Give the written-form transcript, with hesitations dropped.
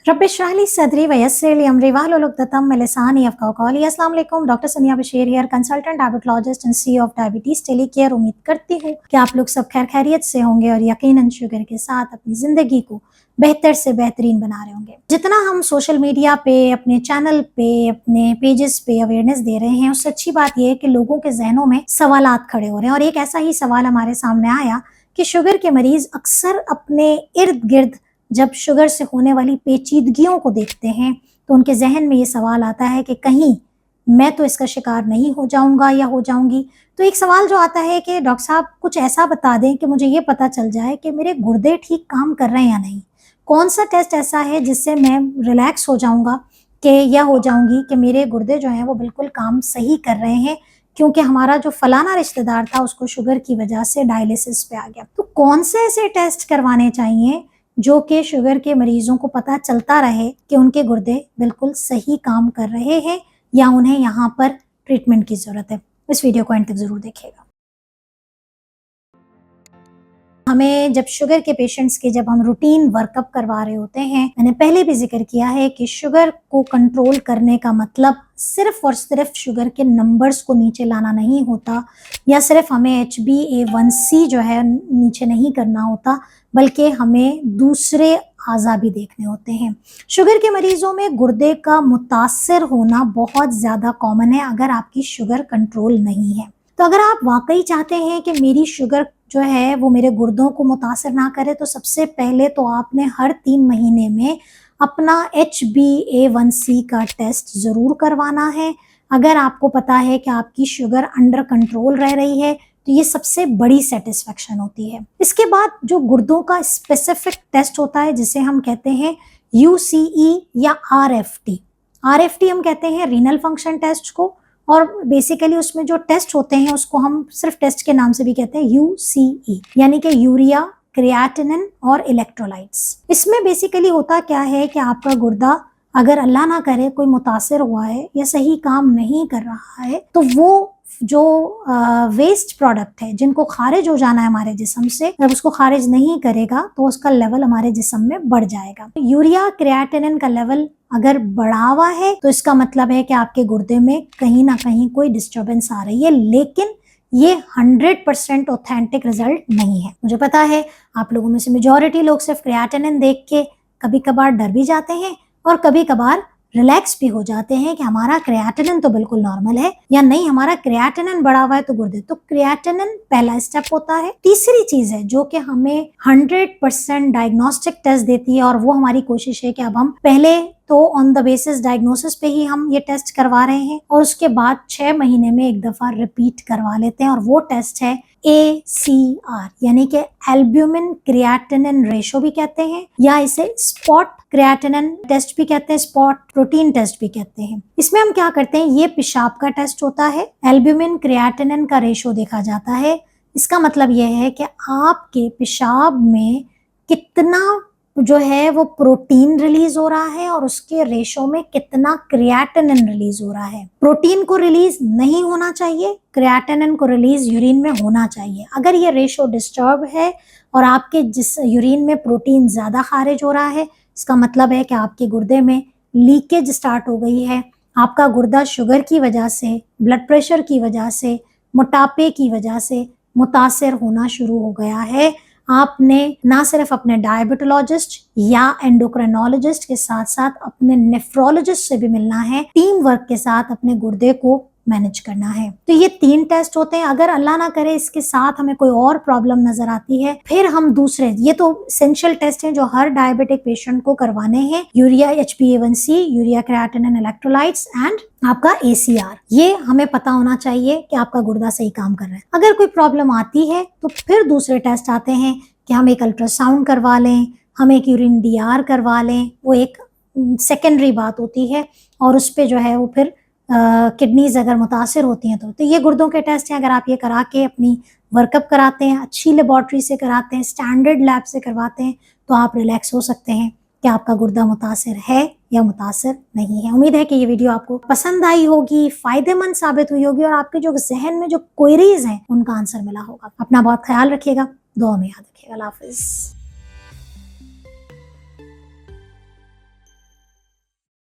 रब इश्रह ली सदरी वयस्सिर ली अमरी वाहलुल उक़दतम मिन लिसानी यफ़क़हू क़ौली। अस्सलाम वालेकुम, डॉक्टर सनिया Bashir here, consultant diabetologist and CEO of diabetes टेलीकेयर। उम्मीद करती हूँ कि आप लोग सब खैर खैरियत से होंगे और यकीनन शुगर के साथ अपनी ज़िंदगी को बेहतर से बेहतरीन बना रहे होंगे। जितना हम सोशल मीडिया पे, अपने चैनल पे, अपने पेजेस पे अवेयरनेस दे रहे हैं, उससे अच्छी बात यह है कि लोगों के जहनों में सवालात खड़े हो रहे हैं। और एक ऐसा ही सवाल हमारे सामने आया कि शुगर के मरीज अक्सर अपने इर्द गिर्द जब शुगर से होने वाली पेचीदगियों को देखते हैं तो उनके जहन में ये सवाल आता है कि कहीं मैं तो इसका शिकार नहीं हो जाऊंगा या हो जाऊंगी। तो एक सवाल जो आता है कि डॉक्टर साहब कुछ ऐसा बता दें कि मुझे ये पता चल जाए कि मेरे गुर्दे ठीक काम कर रहे हैं या नहीं। कौन सा टेस्ट ऐसा है जिससे मैं रिलैक्स हो जाऊंगा कि या हो जाऊंगी कि मेरे गुर्दे जो हैं वो बिल्कुल काम सही कर रहे हैं, क्योंकि हमारा जो फलाना रिश्तेदार था उसको शुगर की वजह से डायलिसिस पे आ गया। तो कौन से ऐसे टेस्ट करवाने चाहिए जो कि शुगर के मरीजों को पता चलता रहे कि उनके गुर्दे बिल्कुल सही काम कर रहे हैं या उन्हें यहाँ पर ट्रीटमेंट की ज़रूरत है। इस वीडियो को एंड तक ज़रूर देखिएगा। हमें जब शुगर के पेशेंट्स के जब हम रूटीन वर्कअप करवा रहे होते हैं, मैंने पहले भी जिक्र किया है कि शुगर को कंट्रोल करने का मतलब सिर्फ और सिर्फ शुगर के नंबर्स को नीचे लाना नहीं होता, या सिर्फ हमें HbA1c जो है नीचे नहीं करना होता, बल्कि हमें दूसरे आज़ा भी देखने होते हैं। शुगर के मरीजों में गुर्दे का मुतासर होना बहुत ज़्यादा कॉमन है अगर आपकी शुगर कंट्रोल नहीं है। तो अगर आप वाकई चाहते हैं कि मेरी शुगर जो है वो मेरे गुर्दों को मुतासर ना करे, तो सबसे पहले तो आपने हर 3 महीने में अपना HbA1c का टेस्ट ज़रूर करवाना है। अगर आपको पता है कि आपकी शुगर अंडर कंट्रोल रह रही है तो ये सबसे बड़ी सेटिस्फेक्शन होती है। इसके बाद जो गुर्दों का स्पेसिफिक टेस्ट होता है जिसे हम कहते हैं UCE या RFT हम कहते हैं रीनल फंक्शन टेस्ट को, और बेसिकली उसमें जो टेस्ट होते हैं उसको हम सिर्फ टेस्ट के नाम से भी कहते हैं UCE, यानी कि यूरिया, क्रिएटिनिन और इलेक्ट्रोलाइट्स। इसमें बेसिकली होता क्या है कि आपका गुर्दा अगर अल्लाह ना करे कोई मुतासिर हुआ है या सही काम नहीं कर रहा है, तो वो जो वेस्ट प्रोडक्ट है जिनको खारिज हो जाना है हमारे जिस्म से, जब उसको खारिज नहीं करेगा तो उसका लेवल हमारे जिस्म में बढ़ जाएगा। यूरिया, क्रिएटिनिन का लेवल अगर बढ़ा हुआ है तो इसका मतलब है कि आपके गुर्दे में कहीं ना कहीं कोई डिस्टर्बेंस आ रही है, लेकिन ये 100% ऑथेंटिक रिजल्ट नहीं है। मुझे पता है आप लोगों में से मेजॉरिटी लोग सिर्फ क्रिएटिनिन देख के कभी कभार डर भी जाते हैं और कभी कभार रिलैक्स भी हो जाते हैं कि हमारा क्रिएटिनिन तो बिल्कुल नॉर्मल है, या नहीं हमारा क्रिएटिनिन बढ़ा हुआ है तो गुर्दे। तो क्रिएटिनिन पहला स्टेप होता है। तीसरी चीज है जो कि हमें 100% डायग्नोस्टिक टेस्ट देती है, और वो हमारी कोशिश है कि अब हम पहले तो ऑन द बेसिस डायग्नोसिस पे ही हम ये टेस्ट करवा रहे हैं और उसके बाद 6 महीने में एक दफा रिपीट करवा लेते हैं, और वो टेस्ट है ACR, यानी कि एल्ब्यूमिन क्रिएटिनिन रेशो भी कहते हैं, या इसे स्पॉट क्रिएटिनिन टेस्ट भी कहते हैं, स्पॉट प्रोटीन टेस्ट भी कहते हैं। इसमें हम क्या करते हैं, ये पेशाब का टेस्ट होता है। एल्ब्यूमिन क्रिएटिनिन का रेशो देखा जाता है। इसका मतलब यह है कि आपके पेशाब में कितना जो है वो प्रोटीन रिलीज हो रहा है और उसके रेशो में कितना क्रिएटिनिन रिलीज हो रहा है। प्रोटीन को रिलीज नहीं होना चाहिए, क्रिएटिनिन को रिलीज यूरिन में होना चाहिए। अगर ये रेशो डिस्टर्ब है और आपके जिस यूरिन में प्रोटीन ज्यादा खारिज हो रहा है, इसका मतलब है कि आपके गुर्दे में लीकेज स्टार्ट हो गई है। आपका गुर्दा शुगर की वजह से, ब्लड प्रेशर की वजह से, मोटापे की वजह से मुतासिर होना शुरू हो गया है। आपने ना सिर्फ अपने डायबिटोलॉजिस्ट या एंडोक्रिनोलॉजिस्ट के साथ साथ अपने नेफ्रोलॉजिस्ट से भी मिलना है। टीम वर्क के साथ अपने गुर्दे को मैनेज करना है। तो ये 3 टेस्ट होते हैं। अगर अल्लाह ना करे इसके साथ हमें कोई और प्रॉब्लम नजर आती है, फिर हम दूसरे, ये तो एसेंशियल टेस्ट हैं जो हर डायबिटिक पेशेंट को करवाने हैं। Urea, HbA1c, urea creatinine, electrolytes and आपका ACR, ये हमें पता होना चाहिए कि आपका गुर्दा सही काम कर रहा है। अगर कोई प्रॉब्लम आती है तो फिर दूसरे टेस्ट आते हैं कि हम एक अल्ट्रासाउंड करवा लें, हम एक यूरिन DR करवा लें, वो एक सेकेंडरी बात होती है, और उस पर जो है वो फिर किडनीज अगर मुतासिर होती हैं तो ये गुर्दों के टेस्ट हैं। अगर आप ये करा के अपनी वर्कअप कराते हैं, अच्छी लेबॉर्ट्री से कराते हैं, स्टैंडर्ड लैब से करवाते हैं, तो आप रिलैक्स हो सकते हैं कि आपका गुर्दा मुतासिर है या मुतासिर नहीं है। उम्मीद है कि ये वीडियो आपको पसंद आई होगी, फायदेमंद साबित हुई होगी, और आपके जो जहन में जो क्वेरीज हैं उनका आंसर मिला होगा। अपना बहुत ख्याल रखिएगा, दुआ में याद रखिएगा। अल्लाह हाफिज।